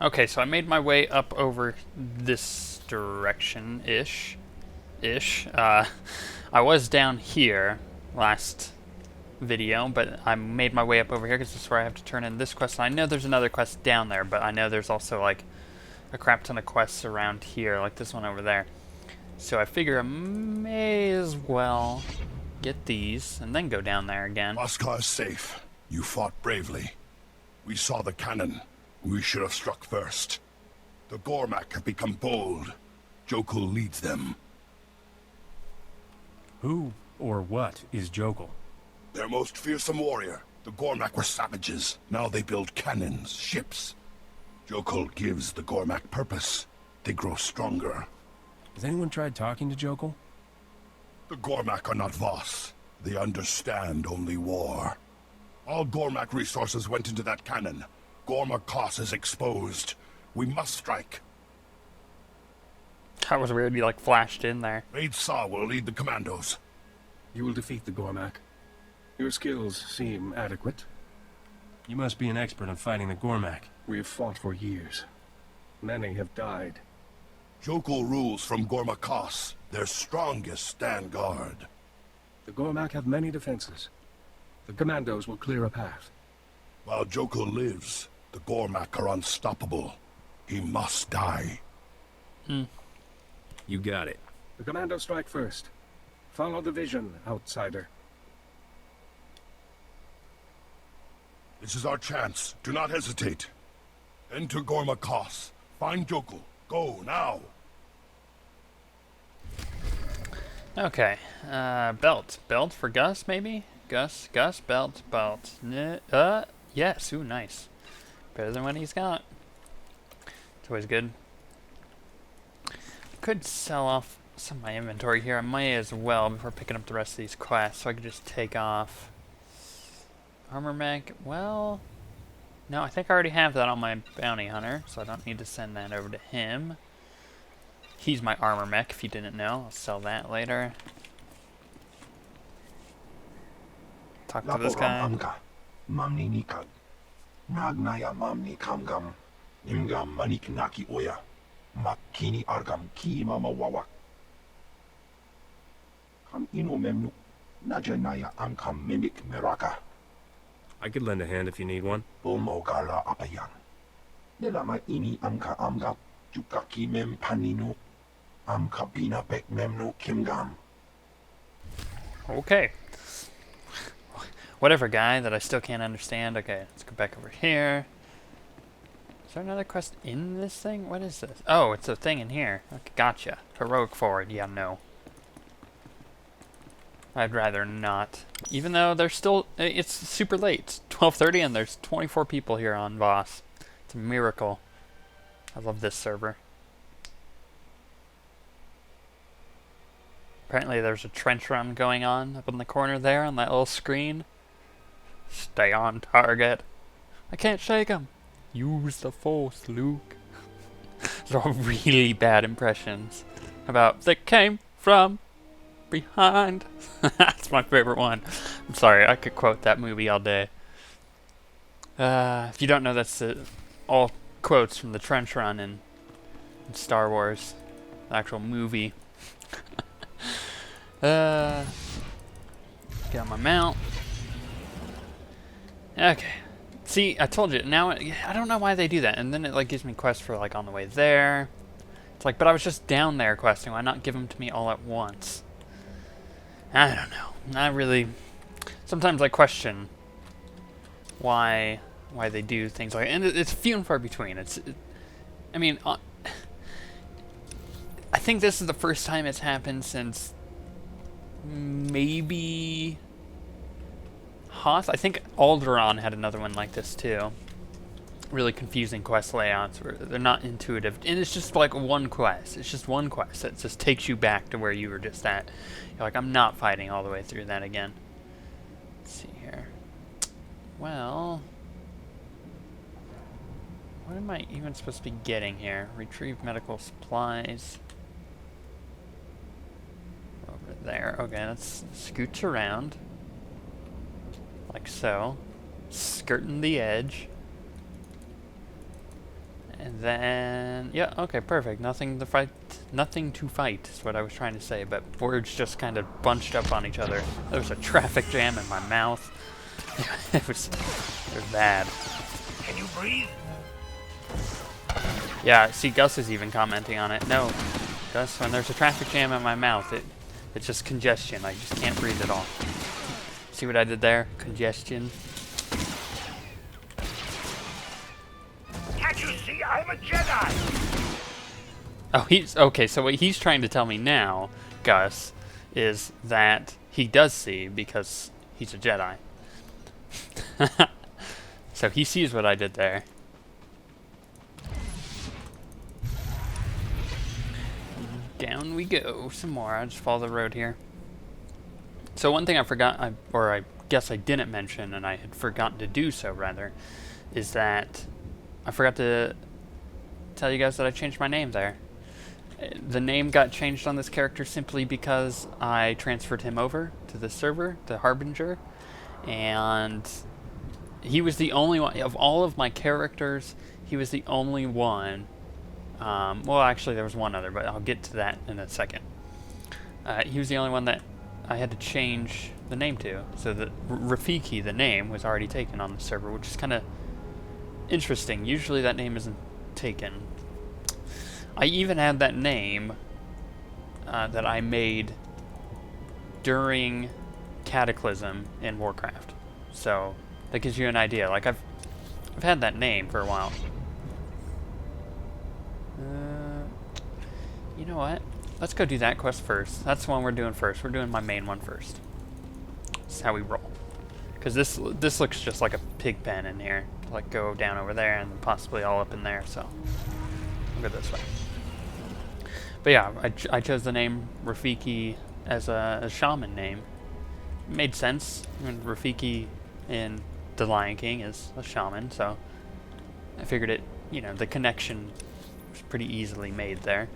Okay, so I made my way up over this direction-ish. I was down here last video, but I made my way up over here because this is where I have to turn in this quest. And I know there's another quest down there, but I know there's also like a crap ton of quests around here, like this one over there. So I figure I may as well get these and then go down there again. Oscar is safe. You fought bravely. We saw the cannon. We should have struck first. The Gormarmac have become bold. Jokul leads them. Who or what is Jokul? Their most fearsome warrior. The Gormarmac were savages. Now they build cannons, ships. Jokul gives the Gormarmac purpose. They grow stronger. Has anyone tried talking to Jokul? The Gormarmac are not Voss. They understand only war. All Gormarmac resources went into that cannon. Gormarmac is exposed. We must strike. That was weird, he like flashed in there. Raid Saw will lead the commandos. You will defeat the Gormarmac. Your skills seem adequate. You must be an expert on fighting the Gormarmac. We have fought for years. Many have died. Jokul rules from Gormarmac, their strongest stand guard. The Gormarmac have many defenses. The commandos will clear a path. While Jokul lives, the Gormarmac are unstoppable. He must die. You got it. The commandos strike first. Follow the vision, outsider. This is our chance. Do not hesitate. Enter Gormarmac. Find Jokul. Go, now. Okay, belt. Belt for Gus, maybe? Gus, belt. Yes, ooh, nice. Better than what he's got. It's always good. Could sell off some of my inventory here. I might as well before picking up the rest of these quests, so I could just take off Gormarmac. Well, no, I think I already have that on my bounty hunter, so I don't need to send that over to him. He's my armor mech, if you didn't know. I'll sell that later. Talk to this guy. Mamni nikag. Nagnaya mamni kamgam. Imgam manik naki oya. Makini argam ki mama wawak. Kam ino memnu. Najanaya ankam mimik meraka. I could lend a hand if you need one. Bomogala apayan. Nilama ini amka amgap. Jukaki mem panino. Amka bina bek memnu kimgam. Okay. Whatever, guy that I still can't understand. Okay, let's go back over here. Is there another quest in this thing? What is this? Oh, it's a thing in here. Okay, gotcha. Heroic forward. Yeah, no. I'd rather not. Even though there's still... It's super late. It's 12:30 and there's 24 people here on Voss. It's a miracle. I love this server. Apparently there's a trench run going on up in the corner there on that little screen. Stay on target. I can't shake him. Use the force, Luke. Those are all really bad impressions about they came from behind. That's my favorite one. I'm sorry, I could quote that movie all day. If you don't know, that's all quotes from the trench run in Star Wars, the actual movie. Get on my mount. Okay. See, I told you. Now, I don't know why they do that. And then it like gives me quests for like on the way there. It's like, but I was just down there questing. Why not give them to me all at once? I don't know. I really... Sometimes I question why they do things like... And it's few and far between. I mean... I think this is the first time it's happened since... maybe... Hoth? I think Alderaan had another one like this too. Really confusing quest layouts where they're not intuitive. And it's just like one quest. It's just one quest that just takes you back to where you were just at. You're like, I'm not fighting all the way through that again. Let's see here. Well... What am I even supposed to be getting here? Retrieve medical supplies. Over there. Okay, let's scooch around. Like so. Skirting the edge. And then, yeah, okay, perfect. Nothing to fight. Nothing to fight is what I was trying to say, but words just kind of bunched up on each other. There was a traffic jam in my mouth. it was bad. Can you breathe? Yeah, see, Gus is even commenting on it. No, Gus, when there's a traffic jam in my mouth, it's just congestion. I just can't breathe at all. See what I did there? Congestion. Can't you see I'm a Jedi? Oh, he's okay. So what he's trying to tell me now, Gus, is that he does see because he's a Jedi. So he sees what I did there. Down we go. Some more. I'll just follow the road here. So one thing I forgot, or I guess I didn't mention, and I had forgotten to do so, rather, is that I forgot to tell you guys that I changed my name there. The name got changed on this character simply because I transferred him over to the server, the Harbinger, and he was the only one, of all of my characters, he was the only one, well actually there was one other, but I'll get to that in a second. He was the only one that I had to change the name to, so that Rafiki, the name, was already taken on the server, which is kind of interesting. Usually that name isn't taken. I even had that name that I made during Cataclysm in Warcraft. So that gives you an idea. Like I've had that name for a while. You know what? Let's go do that quest first. That's the one we're doing first. We're doing my main one first. That's how we roll. Because this looks just like a pig pen in here. Like go down over there and possibly all up in there. So we'll go this way. But yeah, I chose the name Rafiki as a shaman name. It made sense. I mean, Rafiki in The Lion King is a shaman, so I figured it, you know, the connection was pretty easily made there.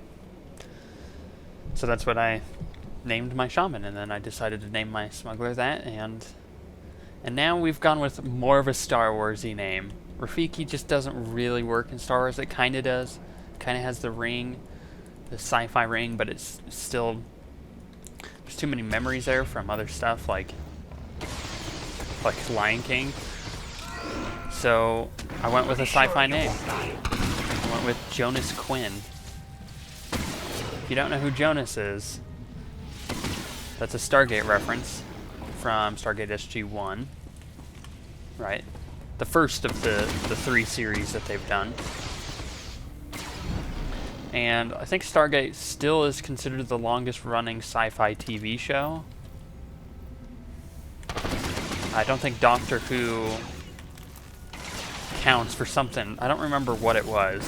So that's what I named my shaman, and then I decided to name my smuggler that, and now we've gone with more of a Star Wars-y name. Rafiki just doesn't really work in Star Wars. It kind of does. It kind of has the ring, the sci-fi ring, but it's still, there's too many memories there from other stuff like Lion King. So I went with a sci-fi name. I went with Jonas Quinn. If you don't know who Jonas is, that's a Stargate reference from Stargate SG-1, right? The first of the 3 series that they've done. And I think Stargate still is considered the longest running sci-fi TV show. I don't think Doctor Who counts for something. I don't remember what it was.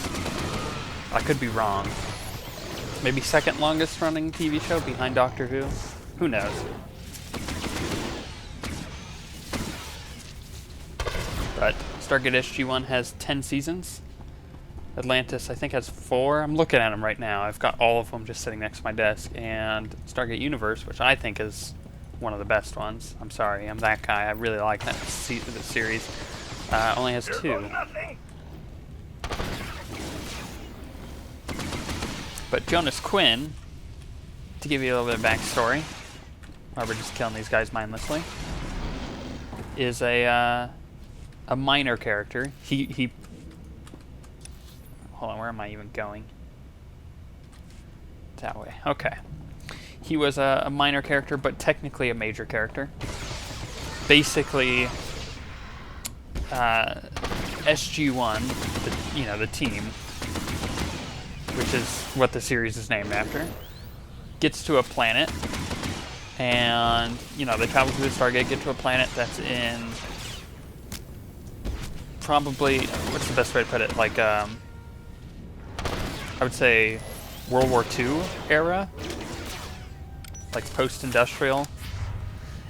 I could be wrong. Maybe second longest running TV show behind Doctor Who? Who knows? But Stargate SG-1 has 10 seasons. Atlantis, I think, has 4. I'm looking at them right now. I've got all of them just sitting next to my desk. And Stargate Universe, which I think is one of the best ones. I'm sorry, I'm that guy. I really like that series. Only has 2. But Jonas Quinn, to give you a little bit of backstory, while we're just killing these guys mindlessly, is a minor character. He hold on, where am I even going? That way. Okay. He was a minor character, but technically a major character. Basically, SG-1, the team, which is what the series is named after, gets to a planet, and, they travel through the Stargate, get to a planet that's in probably, what's the best way to put it, like, I would say World War II era, like post-industrial,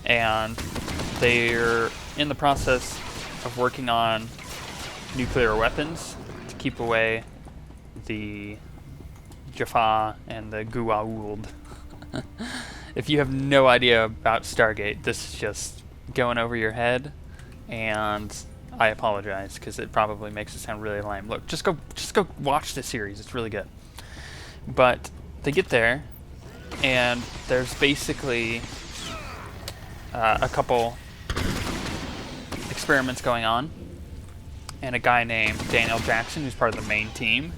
and they're in the process of working on nuclear weapons to keep away the Jaffa and the OSWguild. If you have no idea about Stargate, this is just going over your head, and I apologize, because it probably makes it sound really lame. Look, just go watch the series. It's really good. But they get there, and there's basically a couple experiments going on, and a guy named Daniel Jackson, who's part of the main team,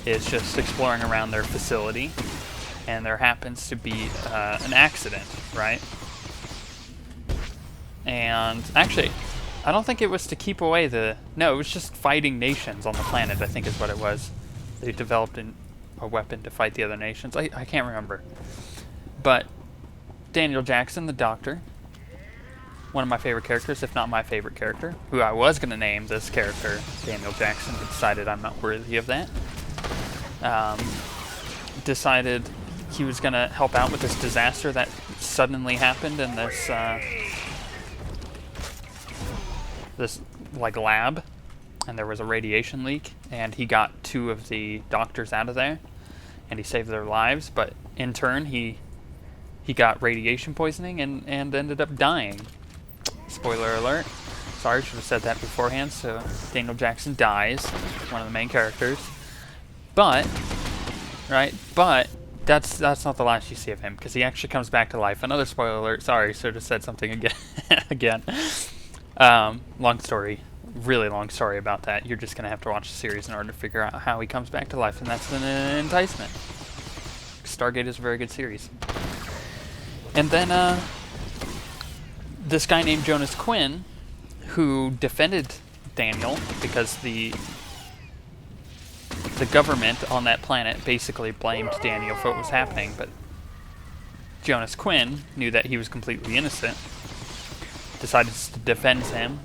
is just exploring around their facility, and there happens to be an accident, right? And actually, I don't think it was to keep away no, it was just fighting nations on the planet, I think is what it was. They developed a weapon to fight the other nations. I can't remember. But Daniel Jackson, the Doctor, one of my favorite characters, if not my favorite character, who I was going to name this character Daniel Jackson, but decided I'm not worthy of that, decided he was going to help out with this disaster that suddenly happened in this like lab, and there was a radiation leak, and he got 2 of the doctors out of there, and he saved their lives, but in turn he got radiation poisoning and ended up dying. Spoiler alert. Sorry, should have said that beforehand. So Daniel Jackson dies, one of the main characters. But that's not the last you see of him, because he actually comes back to life. Another spoiler alert. Sorry, should have said something again. Long story, really long story about that. You're just gonna have to watch the series in order to figure out how he comes back to life, and that's an enticement. Stargate is a very good series. And then this guy named Jonas Quinn, who defended Daniel because the government on that planet basically blamed Daniel for what was happening, but Jonas Quinn knew that he was completely innocent, decided to defend him,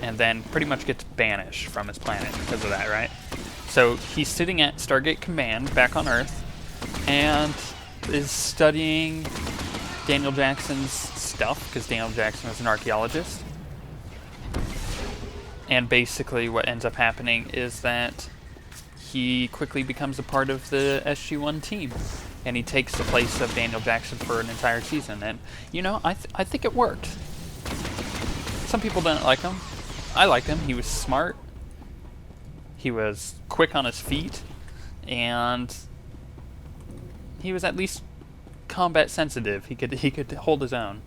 and then pretty much gets banished from his planet because of that, right? So he's sitting at Stargate Command back on Earth and is studying Daniel Jackson's stuff, because Daniel Jackson was an archaeologist. And basically what ends up happening is that he quickly becomes a part of the SG-1 team, and he takes the place of Daniel Jackson for an entire season. And, you know, I think it worked. Some people didn't like him. I liked him. He was smart. He was quick on his feet. And he was at least combat sensitive. He could hold his own.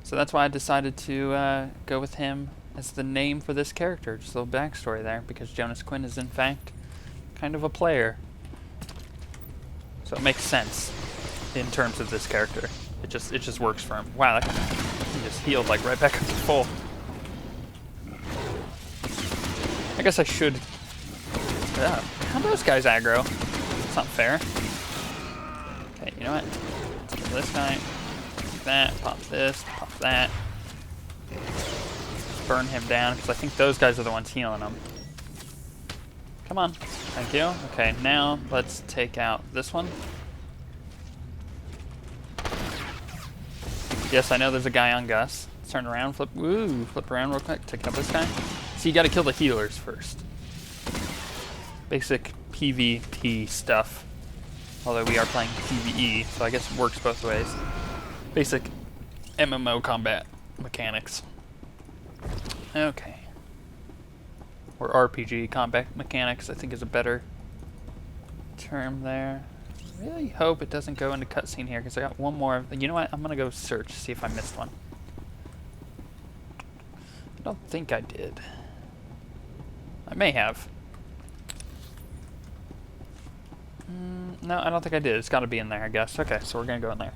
So that's why I decided to go with him as the name for this character. Just a little backstory there, because Jonas Quinn is in fact kind of a player. So it makes sense in terms of this character. It just works for him. Wow, he just healed like right back up to full. I guess I should. How do those guys aggro? It's not fair. Okay, you know what? Let's kill this guy. Like that. Pop this. Pop that. Burn him down, because I think those guys are the ones healing him. Come on. Thank you. Okay, now let's take out this one. Yes, I know there's a guy on Gus. Let's turn around, flip around real quick, take out this guy. So you gotta kill the healers first. Basic PvP stuff. Although we are playing PvE, so I guess it works both ways. Basic MMO combat mechanics. Okay. Or RPG combat mechanics, I think, is a better term there. I really hope it doesn't go into cutscene here, because I got one more. You know what? I'm gonna go search, see if I missed one. I don't think I did. I may have. No, I don't think I did. It's gotta be in there, I guess. Okay, so we're gonna go in there.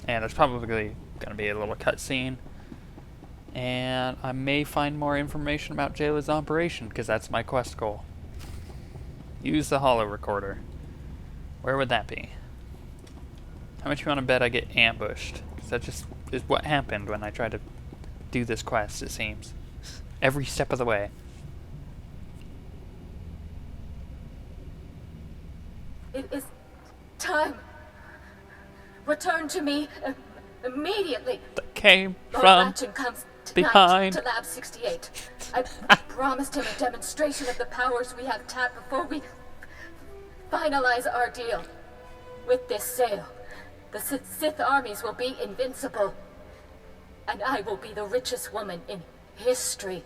And there's probably gonna be a little cutscene. And I may find more information about Jayla's operation, because that's my quest goal. Use the holo recorder. Where would that be? How much you want to bet I get ambushed? Because that just is what happened when I tried to do this quest, it seems. Every step of the way. It is time. Return to me immediately. That came Lord from Ratchet comes tonight behind. to Lab 68. I promised him a demonstration of the powers we have tapped before we finalize our deal. With this sale, the Sith armies will be invincible. and I will be the richest woman in history.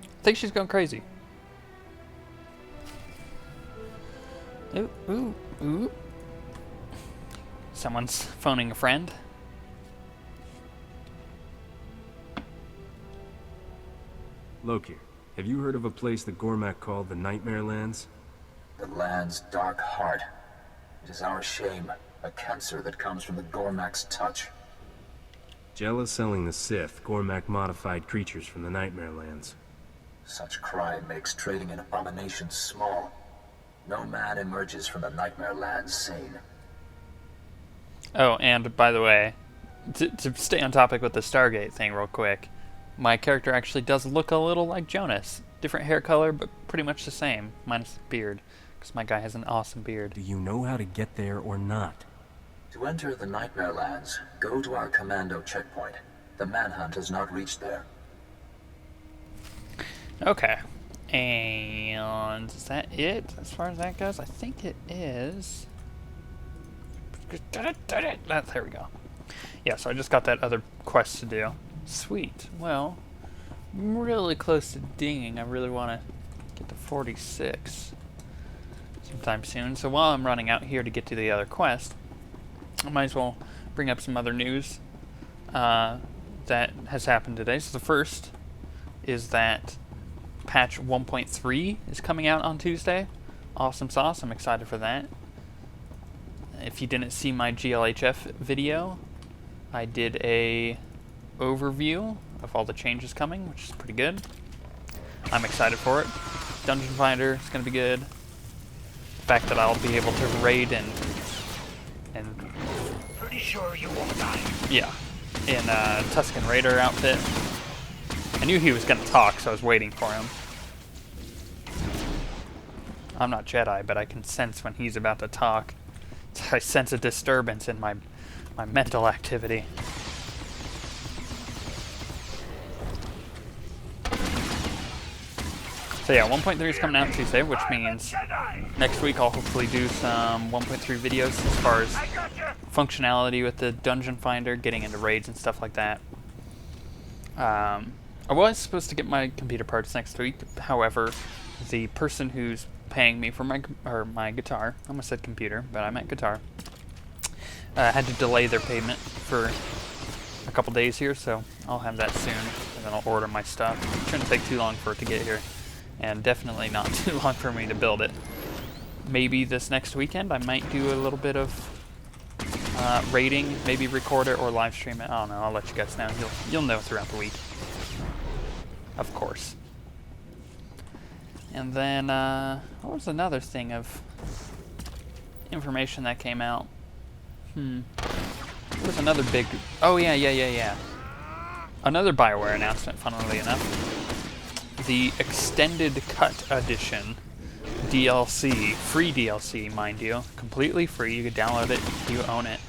I think she's going crazy. Ooh, ooh, ooh. Someone's phoning a friend. Loki, have you heard of a place that Gormarmac called the Nightmare Lands? The land's dark heart. It is our shame, a cancer that comes from the Gormac's touch. Jealous selling the Sith, Gormarmac modified creatures from the Nightmare Lands. Such crime makes trading in abominations small. No man emerges from the Nightmare Lands sane. Oh, and by the way, to stay on topic with the Stargate thing real quick, my character actually does look a little like Jonas. Different hair color, but pretty much the same, minus the beard, because my guy has an awesome beard. Do you know how to get there or not? To enter the Nightmare Lands, go to our commando checkpoint. The manhunt has not reached there. Okay. And is that it as far as that goes? I think it is. There we go. Yeah, so I just got that other quest to do. Sweet. Well, I'm really close to dinging. I really want to get to 46 sometime soon. So while I'm running out here to get to the other quest, I might as well bring up some other news that has happened today. So the first is that patch 1.3 is coming out on Tuesday. Awesome sauce. I'm excited for that. If you didn't see my GLHF video, I did a overview of all the changes coming, which is pretty good. I'm excited for it. Dungeon Finder is going to be good. The fact that I'll be able to raid and Pretty sure you won't die. yeah, in a Tusken Raider outfit. I knew he was going to talk, so I was waiting for him. I'm not Jedi, but I can sense when he's about to talk. I sense a disturbance in my mental activity. So yeah, 1.3 is coming out Tuesday, which means next week I'll hopefully do some 1.3 videos as far as functionality with the Dungeon Finder, getting into raids and stuff like that. I was supposed to get my computer parts next week, however, the person who's paying me for my guitar, I almost said computer, but I meant guitar, had to delay their payment for a couple days here, so I'll have that soon, and then I'll order my stuff. It shouldn't take too long for it to get here, and definitely not too long for me to build it. Maybe this next weekend I might do a little bit of raiding, maybe record it or live stream it. I don't know, I'll let you guys know. You'll know throughout the week. Of course. And then, what was another thing of information that came out? What was another big... Oh, yeah. Another BioWare announcement, funnily enough. The Extended Cut Edition DLC, free DLC, mind you, completely free, you can download it, you own it,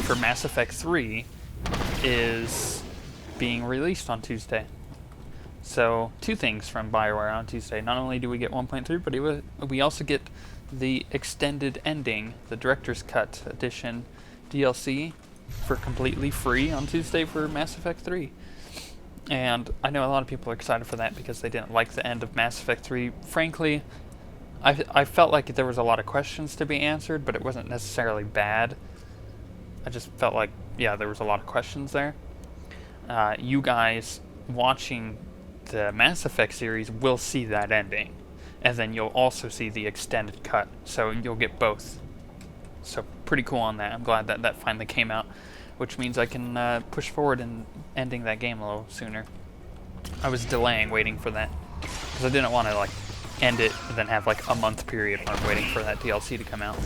for Mass Effect 3 is being released on Tuesday. So, two things from BioWare on Tuesday. Not only do we get 1.3, but we also get the extended ending, the Director's Cut Edition DLC, for completely free on Tuesday for Mass Effect 3. And I know a lot of people are excited for that because they didn't like the end of Mass Effect 3. Frankly, I felt like there was a lot of questions to be answered, but it wasn't necessarily bad. I just felt like, yeah, there was a lot of questions there. You guys watching the Mass Effect series will see that ending, and then you'll also see the extended cut, so you'll get both. So pretty cool on that. I'm glad that that finally came out, which means I can push forward in ending that game a little sooner. I was delaying, waiting for that, because I didn't want to like end it and then have like a month period when I'm waiting for that DLC to come out.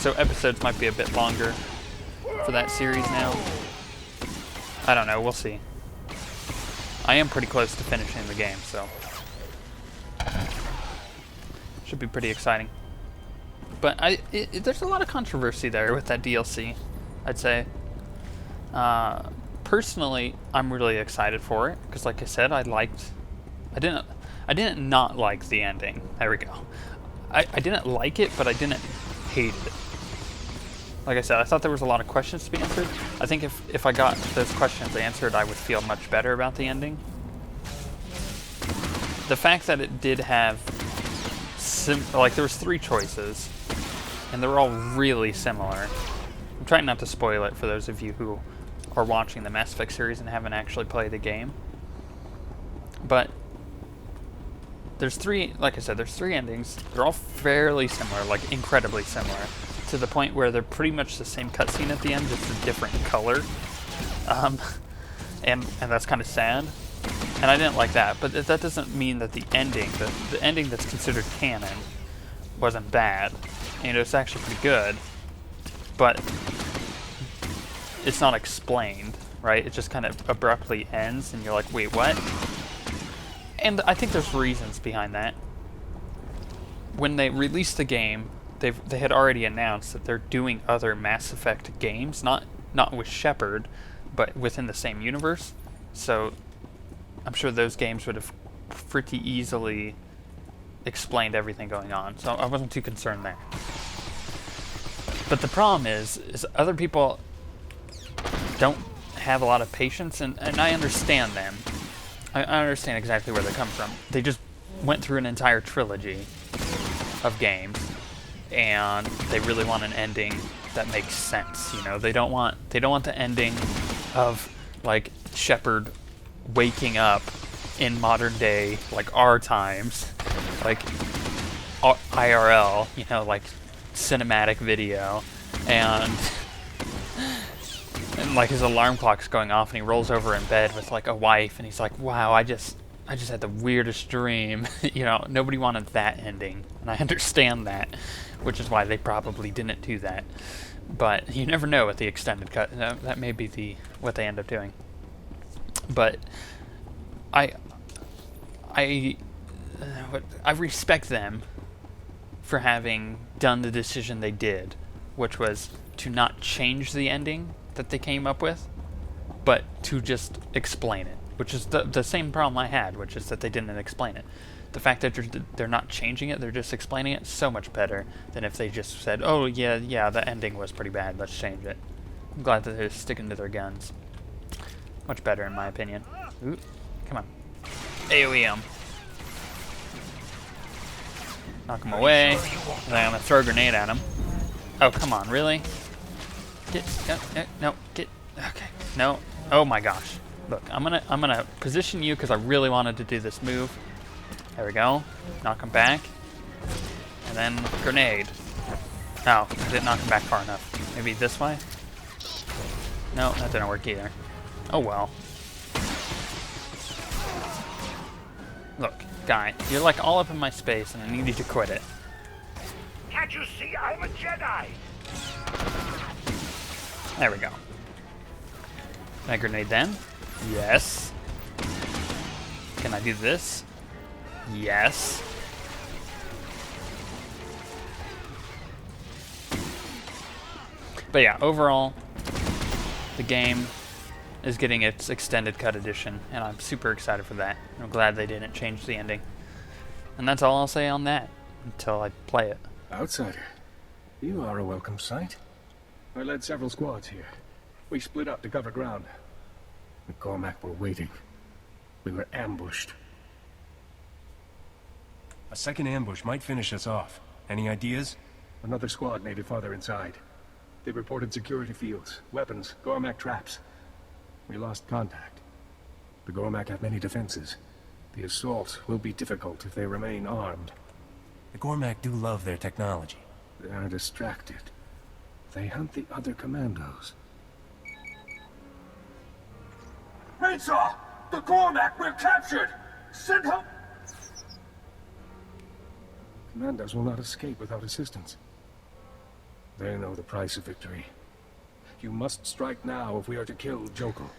So episodes might be a bit longer for that series now. I don't know, we'll see. I am pretty close to finishing the game, so should be pretty exciting. But there's a lot of controversy there with that DLC, I'd say. Personally, I'm really excited for it because, like I said, I didn't not like the ending. There we go. I didn't like it, but I didn't hated it. Like I said, I thought there was a lot of questions to be answered. I think if I got those questions answered, I would feel much better about the ending. The fact that it did have, like, there was 3 choices, and they were all really similar. I'm trying not to spoil it for those of you who are watching the Mass Effect series and haven't actually played the game. But there's 3, like I said, there's 3 endings. They're all fairly similar, like incredibly similar, to the point where they're pretty much the same cutscene at the end, just a different color. And that's kind of sad. And I didn't like that, but that doesn't mean that the ending that's considered canon wasn't bad. You know, it's actually pretty good, but it's not explained, right? It just kind of abruptly ends, and you're like, wait, what? And I think there's reasons behind that. When they released the game, they had already announced that they're doing other Mass Effect games, not with Shepard, but within the same universe. So I'm sure those games would have pretty easily explained everything going on. So I wasn't too concerned there. But the problem is other people don't have a lot of patience, and I understand them. I understand exactly where they come from. They just went through an entire trilogy of games, and they really want an ending that makes sense. You know, they don't want the ending of like Shepard waking up in modern day, like our times, like IRL, you know, like cinematic video, and like his alarm clock's going off and he rolls over in bed with like a wife and he's like, wow, I just had the weirdest dream. You know, nobody wanted that ending, and I understand that, which is why they probably didn't do that. But you never know with the extended cut. That may be what they end up doing. But I respect them for having done the decision they did, which was to not change the ending that they came up with, but to just explain it, which is the same problem I had, which is that they didn't explain it. The fact that they're not changing it, they're just explaining it, so much better than if they just said, oh yeah, the ending was pretty bad, let's change it. I'm glad that they're sticking to their guns. Much better in my opinion. Ooh, come on. AoE him. Knock him away. And then I'm gonna throw a grenade at him. Oh, come on, really? No, get, okay, no. Oh my gosh. Look, I'm gonna position you because I really wanted to do this move. There we go. Knock him back. And then grenade. Oh, I didn't knock him back far enough. Maybe this way? No, that didn't work either. Oh well. Look, guy, you're like all up in my space and I need you to quit it. Can't you see I'm a Jedi? There we go. Can I grenade then? Yes. Can I do this? Yes. But yeah, overall, the game is getting its extended cut edition, and I'm super excited for that. I'm glad they didn't change the ending. And that's all I'll say on that until I play it. Outsider, you are a welcome sight. I led several squads here. We split up to cover ground. The Gormarmac were waiting. We were ambushed. A second ambush might finish us off. Any ideas? Another squad made it farther inside. They reported security fields, weapons, Gormarmac traps. We lost contact. The Gormarmac have many defenses. The assault will be difficult if they remain armed. The Gormarmac do love their technology. They are distracted. They hunt the other commandos. Rachel! The Gormarmac were captured! Send help! Commandos will not escape without assistance. They know the price of victory. You must strike now if we are to kill Joko.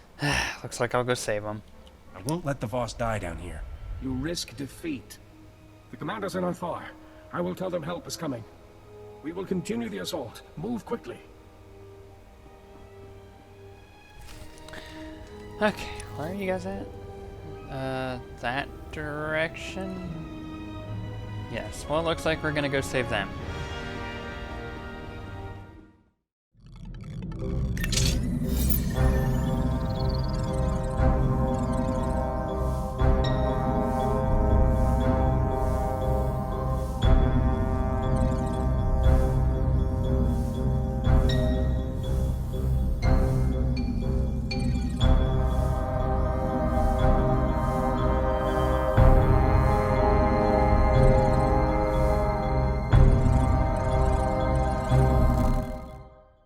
Looks like I'll go save him. I won't let the Voss die down here. You risk defeat. The commandos are not far. I will tell them help is coming. We will continue the assault. Move quickly. Okay, where are you guys at? That direction? Yes, well it looks like we're gonna go save them.